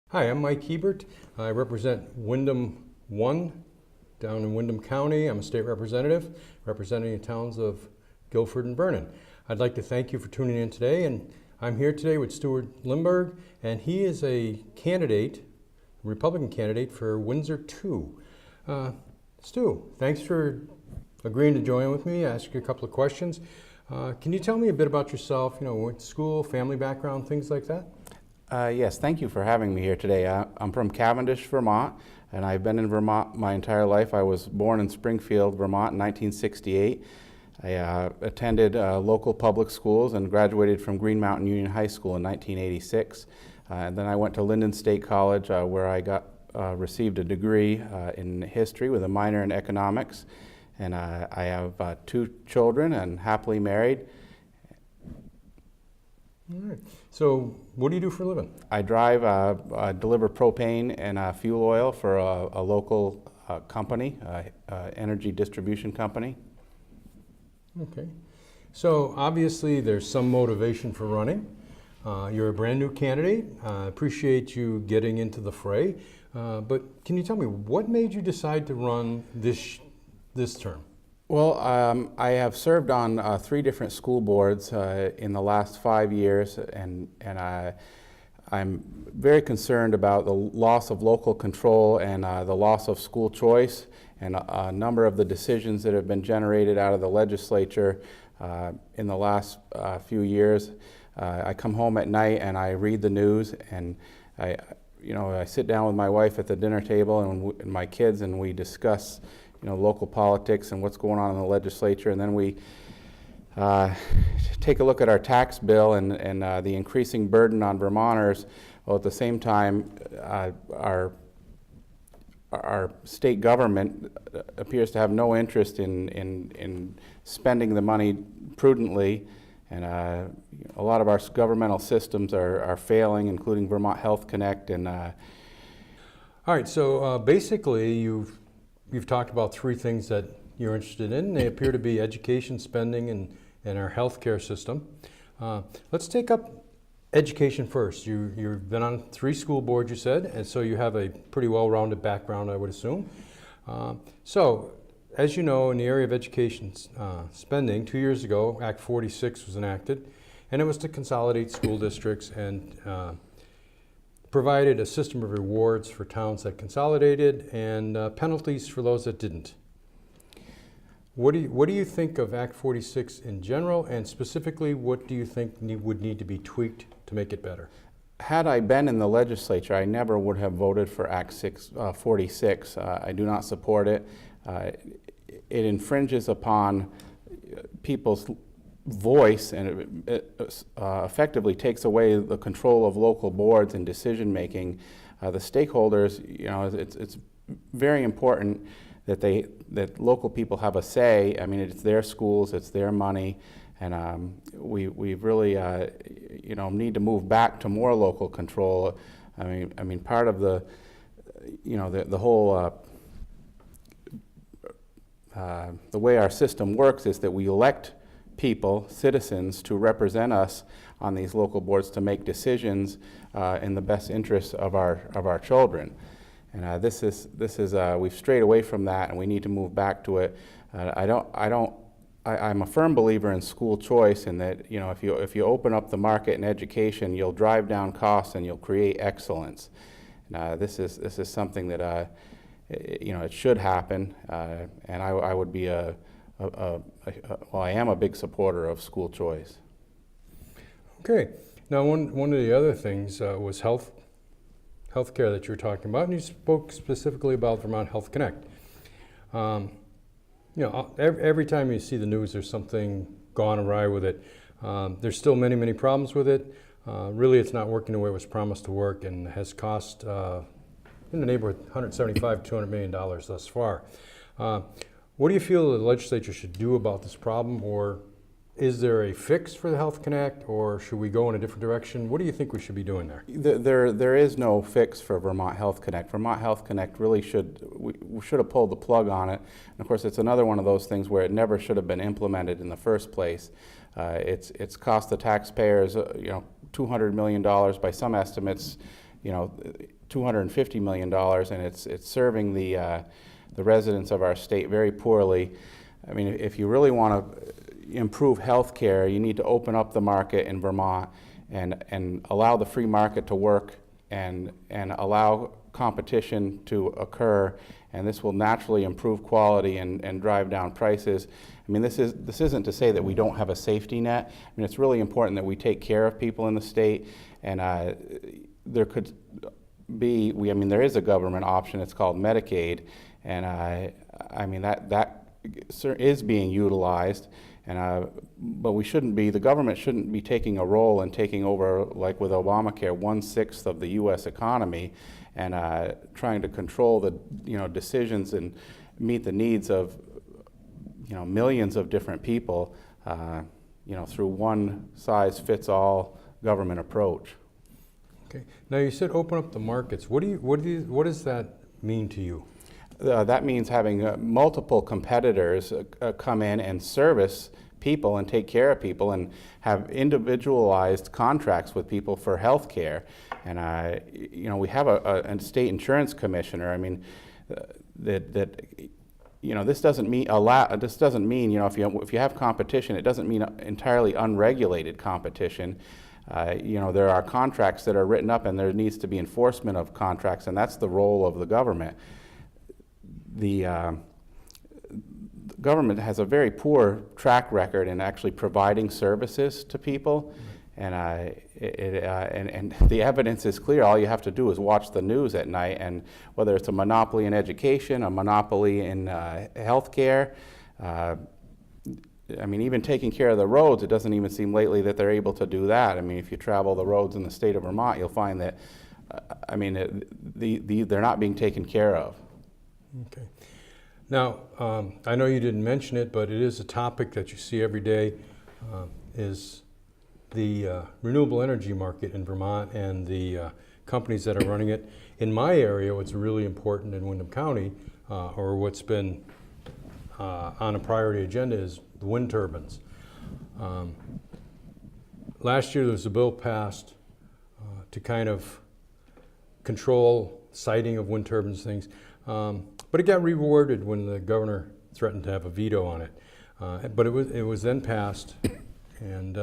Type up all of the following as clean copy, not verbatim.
Hi, I'm Mike Hebert. I represent Wyndham 1 down in Wyndham County. I'm a state representative representing the towns of Guilford and Vernon. I'd like to thank you for tuning in today, and I'm here today with Stuart Lindberg, and he is a candidate, Republican candidate for Windsor 2. Stu, thanks for agreeing to join with me, ask you a couple of questions. Can you tell me a bit about yourself, what school, family background, things like that? Yes, thank you for having me here today. I'm from Cavendish, Vermont, and I've been in Vermont my entire life. I was born in Springfield, Vermont in 1968. I attended local public schools and graduated from Green Mountain Union High School in 1986. And then I went to Linden State College where I received a degree in history with a minor in economics. And I have 2 children and happily married. All right. So what do you do for a living? I drive, deliver propane and fuel oil for a local company, energy distribution company. Okay. So obviously there's some motivation for running. You're a brand new candidate. I appreciate you getting into the fray. But can you tell me what made you decide to run this term? Well, I have served on 3 different school boards in the last 5 years, and I'm very concerned about the loss of local control and the loss of school choice and a number of the decisions that have been generated out of the legislature in the last few years. I come home at night and I read the news, and I sit down with my wife at the dinner table and my kids, and we discuss local politics and what's going on in the legislature, and then we take a look at our tax bill and the increasing burden on Vermonters, while at the same time our state government appears to have no interest in spending the money prudently, and a lot of our governmental systems are failing, including Vermont Health Connect. And all right, so basically you've talked about 3 things that you're interested in. They appear to be education, spending, and our healthcare system. Let's take up education first. You've been on 3 school boards, you said, and so you have a pretty well-rounded background, I would assume. So, as you know, in the area of education spending, 2 years ago, Act 46 was enacted, and it was to consolidate school districts and provided a system of rewards for towns that consolidated and penalties for those that didn't. What do you think of Act 46 in general, and specifically what do you think would need to be tweaked to make it better? Had I been in the legislature, I never would have voted for Act 46. I do not support it. It infringes upon people's voice, and it effectively takes away the control of local boards and decision making. The stakeholders, it's very important that local people have a say. I mean, it's their schools, it's their money, and we really need to move back to more local control. I mean, part of the whole the way our system works is that we elect people, citizens, to represent us on these local boards to make decisions in the best interests of our children. And we've strayed away from that, and we need to move back to it. I'm a firm believer in school choice, in that if you open up the market in education, you'll drive down costs and you'll create excellence. And this is something that it should happen, and I would be I am a big supporter of school choice. Okay. Now, one of the other things was healthcare that you were talking about, and you spoke specifically about Vermont Health Connect. Every time you see the news, there's something gone awry with it. There's still many, many problems with it. Really, it's not working the way it was promised to work, and has cost in the neighborhood $175 to $200 million thus far. What do you feel the legislature should do about this problem, or is there a fix for the Health Connect, or should we go in a different direction? What do you think we should be doing there? There is no fix for Vermont Health Connect. Vermont Health Connect really we should have pulled the plug on it. And of course, it's another one of those things where it never should have been implemented in the first place. It's cost the taxpayers, $200 million by some estimates. $250 million, and it's serving the residents of our state very poorly. I mean, if you really want to improve health care, you need to open up the market in Vermont and allow the free market to work and allow competition to occur, and this will naturally improve quality and drive down prices. I mean, this isn't to say that we don't have a safety net. I mean, it's really important that we take care of people in the state, and there could be, there is a government option. It's called Medicaid, and I mean that is being utilized. And but the government shouldn't be taking a role and taking over, like with Obamacare, 1/6 of the U.S. economy, and trying to control the decisions and meet the needs of millions of different people, through one size fits all government approach. Okay. Now you said open up the markets. What does that mean to you? That means having multiple competitors come in and service people and take care of people and have individualized contracts with people for health care. And we have a state insurance commissioner. I mean, this doesn't mean if you have competition, it doesn't mean entirely unregulated competition. There are contracts that are written up, and there needs to be enforcement of contracts, and that's the role of the government. The government has a very poor track record in actually providing services to people, and the evidence is clear. All you have to do is watch the news at night, and whether it's a monopoly in education, a monopoly in healthcare, even taking care of the roads, it doesn't even seem lately that they're able to do that. I mean, if you travel the roads in the state of Vermont, you'll find that, they're not being taken care of. Okay. Now, I know you didn't mention it, but it is a topic that you see every day, is the renewable energy market in Vermont and the companies that are running it. In my area, what's really important in Windham County, or what's been on a priority agenda, is the wind turbines. Last year there was a bill passed to kind of control siting of wind turbines things. But it got reworded when the governor threatened to have a veto on it. But it was then passed, and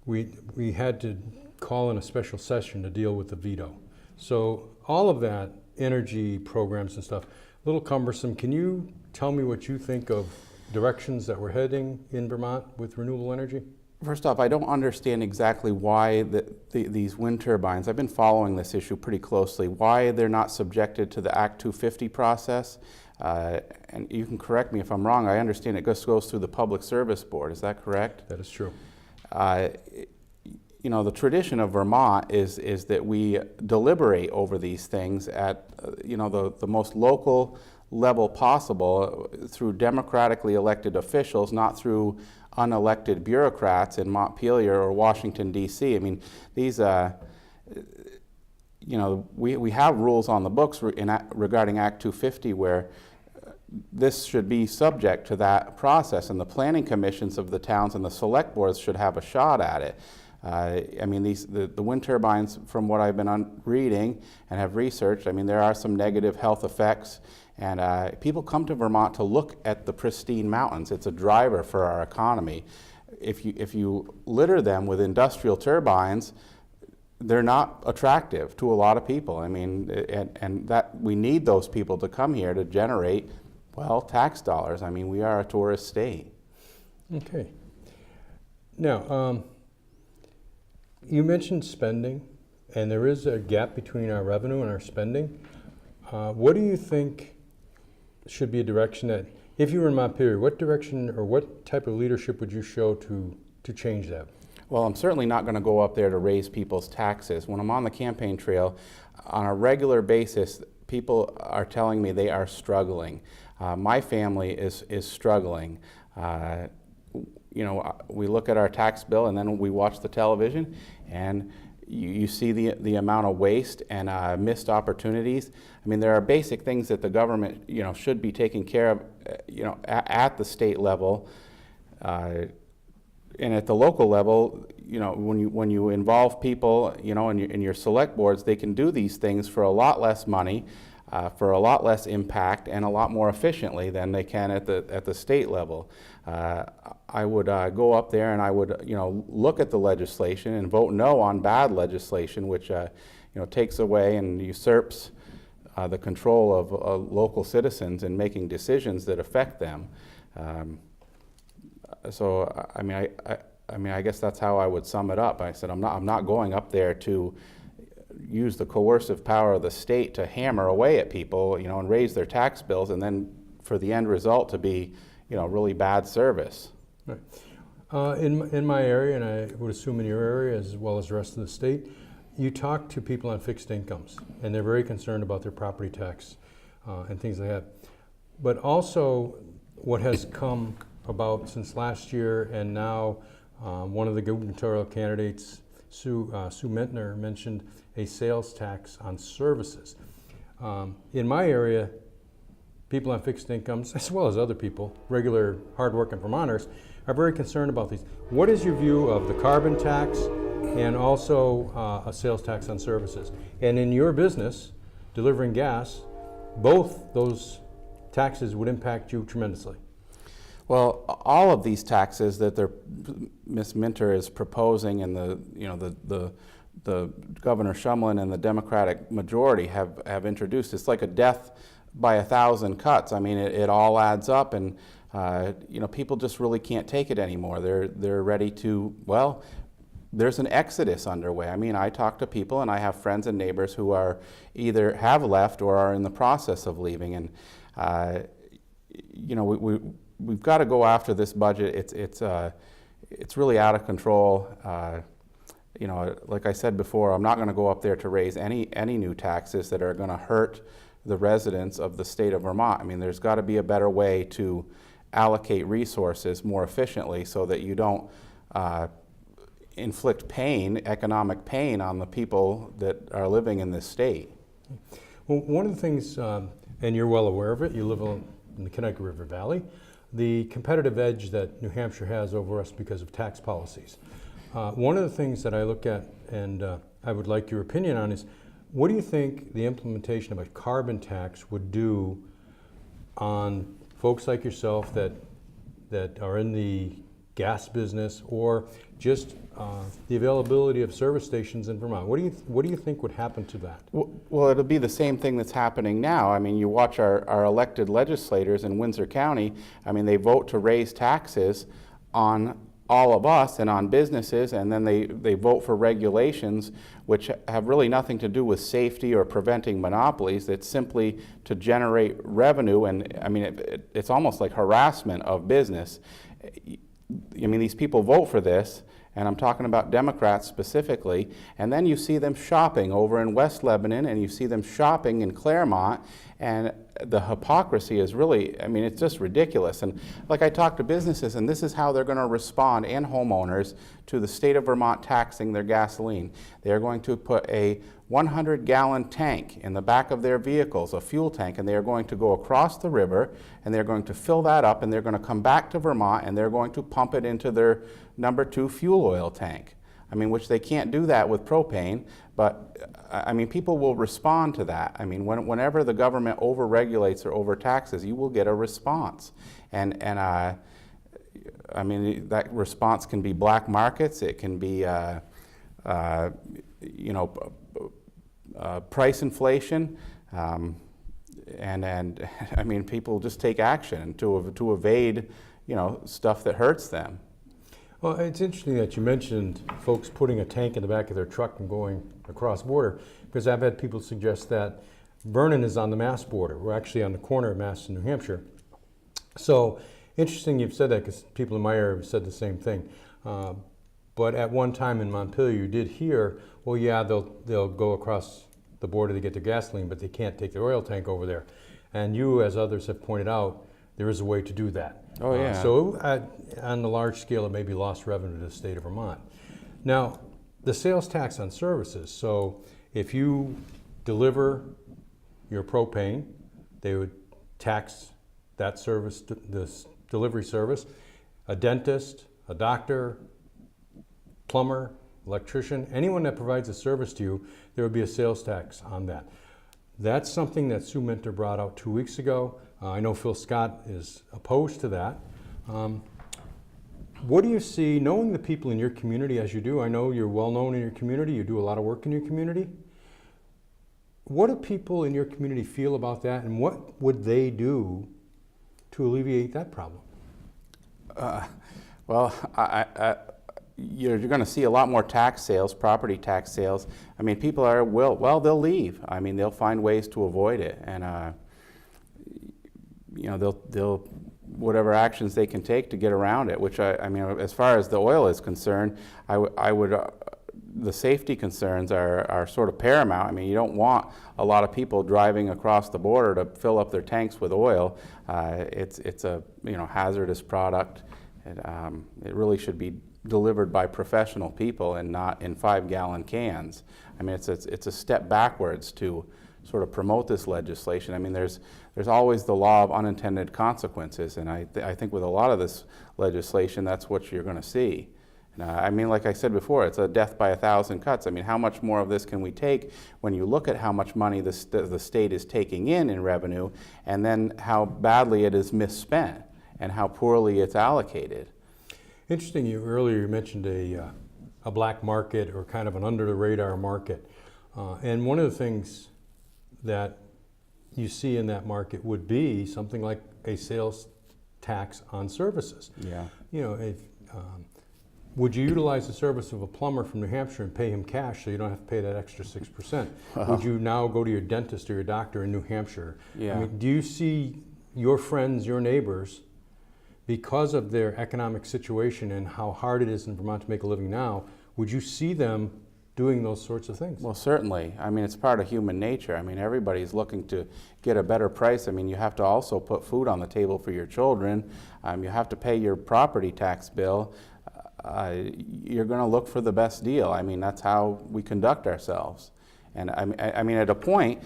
we had to call in a special session to deal with the veto. So all of that energy programs and stuff, a little cumbersome. Can you tell me what you think of directions that we're heading in Vermont with renewable energy? First off, I don't understand exactly why these wind turbines, I've been following this issue pretty closely, why they're not subjected to the Act 250 process. And you can correct me if I'm wrong. I understand it just goes through the Public Service Board. Is that correct? That is true. The tradition of Vermont is that we deliberate over these things at the most local level possible through democratically elected officials, not through unelected bureaucrats in Montpelier or Washington, D.C. I mean, these, we have rules on the books regarding Act 250 where this should be subject to that process, and the planning commissions of the towns and the select boards should have a shot at it. The wind turbines, from what I've been reading and have researched, there are some negative health effects. And people come to Vermont to look at the pristine mountains. It's a driver for our economy. If you litter them with industrial turbines, they're not attractive to a lot of people. And that we need those people to come here to generate, tax dollars. We are a tourist state. Okay. Now, you mentioned spending, and there is a gap between our revenue and our spending. What do you think should be a direction that, if you were in Montpelier, what direction or what type of leadership would you show to change that? Well, I'm certainly not going to go up there to raise people's taxes. When I'm on the campaign trail, on a regular basis, people are telling me they are struggling. My family is struggling. We look at our tax bill and then we watch the television, and you see the amount of waste and missed opportunities. There are basic things that the government, should be taking care of, at the state level, and at the local level. you know, when you involve people, you know, in your select boards, they can do these things for a lot less money, for a lot less impact, and a lot more efficiently than they can at the state level. I would go up there and I would, you know, look at the legislation and vote no on bad legislation, which you know, takes away and usurps the control of local citizens in making decisions that affect them. So I mean, I guess that's how I would sum it up. I said I'm not going up there to use the coercive power of the state to hammer away at people, you know, and raise their tax bills, and then for the end result to be, you know, really bad service. Right. In my area, and I would assume in your area as well as the rest of the state, you talk to people on fixed incomes, and they're very concerned about their property tax and things like that. But also, what has come about since last year, and now one of the gubernatorial candidates, Sue Mintner, mentioned a sales tax on services. In my area, people on fixed incomes, as well as other people, regular hardworking Vermonters, are very concerned about these. What is your view of the carbon tax and also a sales tax on services? And in your business, delivering gas, both those taxes would impact you tremendously. Well, all of these taxes that Ms. Minter is proposing, and the Governor Shumlin and the Democratic majority have introduced, it's like a death by 1,000 cuts. I mean, it all adds up, and you know, people just really can't take it anymore. They're ready to, well, there's an exodus underway. I mean, I talk to people, and I have friends and neighbors who are either have left or are in the process of leaving, and you know, we've got to go after this budget. It's really out of control. You know, like I said before, I'm not going to go up there to raise any new taxes that are going to hurt the residents of the state of Vermont. I mean, there's got to be a better way to allocate resources more efficiently so that you don't inflict pain, economic pain, on the people that are living in this state. Well, one of the things, and you're well aware of it, you live in the Connecticut River Valley, the competitive edge that New Hampshire has over us because of tax policies. One of the things that I look at, and I would like your opinion on, is what do you think the implementation of a carbon tax would do on folks like yourself that are in the gas business, or just the availability of service stations in Vermont? What do you think would happen to that? Well, it'll be the same thing that's happening now. I mean, you watch our elected legislators in Windsor County. I mean, they vote to raise taxes on all of us and on businesses, and then they vote for regulations which have really nothing to do with safety or preventing monopolies. It's simply to generate revenue, and I mean, it's almost like harassment of business. I mean, these people vote for this, and I'm talking about Democrats specifically, and then you see them shopping over in West Lebanon, and you see them shopping in Claremont, and the hypocrisy is really, I mean, it's just ridiculous. And like, I talk to businesses, and this is how they're going to respond, and homeowners, to the state of Vermont taxing their gasoline. They are going to put a 100-gallon tank in the back of their vehicles, a fuel tank, and they are going to go across the river, and they're going to fill that up, and they're going to come back to Vermont, and they're going to pump it into their number 2 fuel oil tank. I mean, which they can't do that with propane, but I mean, people will respond to that. I mean, whenever the government overregulates or overtaxes, you will get a response. And I mean, that response can be black markets, it can be, you know, price inflation, and I mean, people just take action to evade, you know, stuff that hurts them. Well, it's interesting that you mentioned folks putting a tank in the back of their truck and going across border, because I've had people suggest that Vernon is on the Mass border. We're actually on the corner of Mass and New Hampshire. So interesting you've said that, because people in my area have said the same thing. But at one time in Montpelier, you did hear, well, yeah, they'll go across the border to get their gasoline, but they can't take their oil tank over there. And you, as others have pointed out, there is a way to do that. Oh, yeah. So on the large scale, it may be lost revenue to the state of Vermont. Now, the sales tax on services. So if you deliver your propane, they would tax that service, this delivery service. A dentist, a doctor, plumber, electrician, anyone that provides a service to you, there would be a sales tax on that. That's something that Sue Minter brought out 2 weeks ago. I know Phil Scott is opposed to that. What do you see, knowing the people in your community as you do? I know you're well known in your community, you do a lot of work in your community. What do people in your community feel about that, and what would they do to alleviate that problem? Well, you're going to see a lot more tax sales, property tax sales. I mean, people are, they'll leave. I mean, they'll find ways to avoid it. And, you know, they'll whatever actions they can take to get around it, which I mean, as far as the oil is concerned, I would the safety concerns are sort of paramount. I mean, you don't want a lot of people driving across the border to fill up their tanks with oil. It's a, you know, hazardous product. It really should be delivered by professional people and not in 5-gallon cans. I mean, it's a step backwards to sort of promote this legislation. I mean, there's always the law of unintended consequences, and I think with a lot of this legislation, that's what you're going to see. And, I mean, like I said before, it's a death by 1,000 cuts. I mean, how much more of this can we take when you look at how much money the state is taking in revenue, and then how badly it is misspent and how poorly it's allocated? Interesting, earlier you mentioned a black market, or kind of an under-the-radar market. And one of the things that you see in that market would be something like a sales tax on services. Yeah. You know, would you utilize the service of a plumber from New Hampshire and pay him cash so you don't have to pay that extra 6%? Would you now go to your dentist or your doctor in New Hampshire? Yeah. I mean, do you see your friends, your neighbors, because of their economic situation and how hard it is in Vermont to make a living now, would you see them doing those sorts of things? Well, certainly. I mean, it's part of human nature. I mean, everybody's looking to get a better price. I mean, you have to also put food on the table for your children. You have to pay your property tax bill. You're going to look for the best deal. I mean, that's how we conduct ourselves. And I mean, at a point,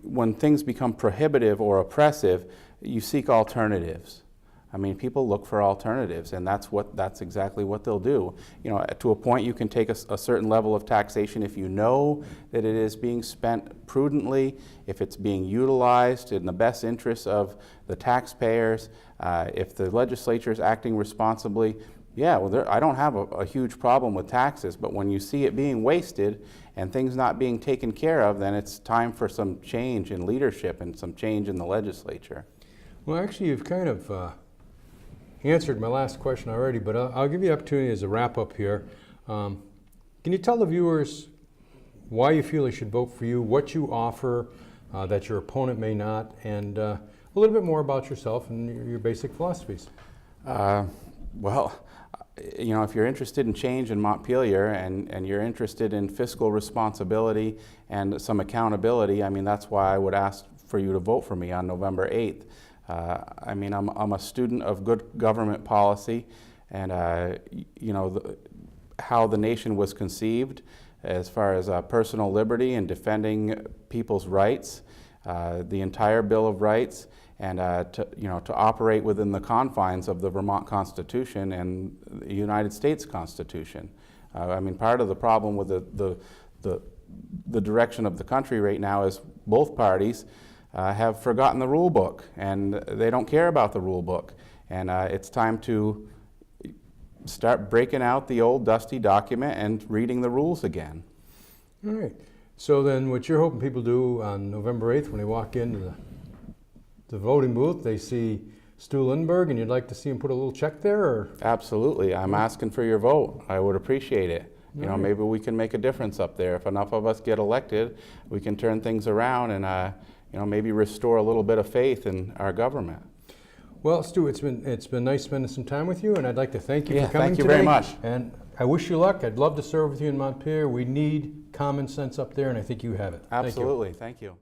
when things become prohibitive or oppressive, you seek alternatives. I mean, people look for alternatives, and that's exactly what they'll do. You know, to a point, you can take a certain level of taxation if you know that it is being spent prudently, if it's being utilized in the best interests of the taxpayers, if the legislature is acting responsibly. Yeah, well, I don't have a huge problem with taxes, but when you see it being wasted and things not being taken care of, then it's time for some change in leadership and some change in the legislature. Well, actually, you've kind of answered my last question already, but I'll give you the opportunity as a wrap-up here. Can you tell the viewers why you feel they should vote for you, what you offer that your opponent may not, and a little bit more about yourself and your basic philosophies? Well, you know, if you're interested in change in Montpelier and you're interested in fiscal responsibility and some accountability, I mean, that's why I would ask for you to vote for me on November 8th. I mean, I'm a student of good government policy, and you know, how the nation was conceived as far as personal liberty and defending people's rights, the entire Bill of Rights, and to operate within the confines of the Vermont Constitution and the United States Constitution. I mean, part of the problem with the direction of the country right now is both parties have forgotten the rule book, and they don't care about the rule book. And it's time to start breaking out the old dusty document and reading the rules again. All right. So then what you're hoping people do on November 8th when they walk into the voting booth, they see Stu Lindberg, and you'd like to see him put a little check there? Or? Absolutely. I'm asking for your vote. I would appreciate it. You know, maybe we can make a difference up there. If enough of us get elected, we can turn things around and you know, maybe restore a little bit of faith in our government. Well, Stu, it's been nice spending some time with you, and I'd like to thank you for coming thank you today. very much. And I wish you luck. I'd love to serve with you in Montpelier. We need common sense up there, and I think you have it. Absolutely. Thank you.